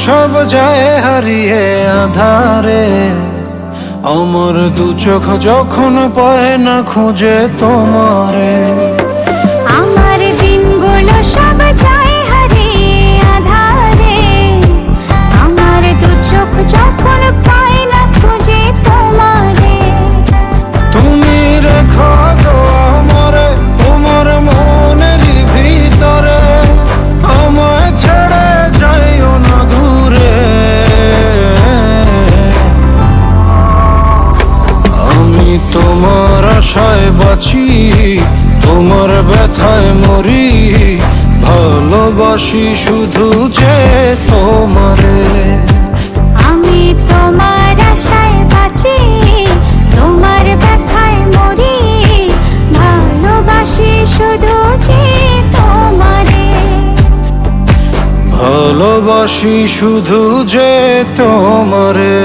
সব যায় হারিয়ে আধারে, আমার দু চোখ যখন পায় না খুঁজে তোমারে। আমার দিনগুলো সব যায় হারিয়ে আধারে, আমার দু চোখ যখন পায় না খুঁজে তোমারে। তুমি রেখো গো আমারে তোমার মনের ভিতরে, আমায় ছেড়ে যাইও না দূরে। আমি তোমার আশায় বাঁচি, তোমার ব্যথায় মরি, ভালোবাসি শুধু যে তোমারে। আমি তোমার আশায় বাঁচি, তোমার ব্যথায় মরি, ভালোবাসি শুধু যে তোমারে। ভালোবাসি শুধু যে তোমারে।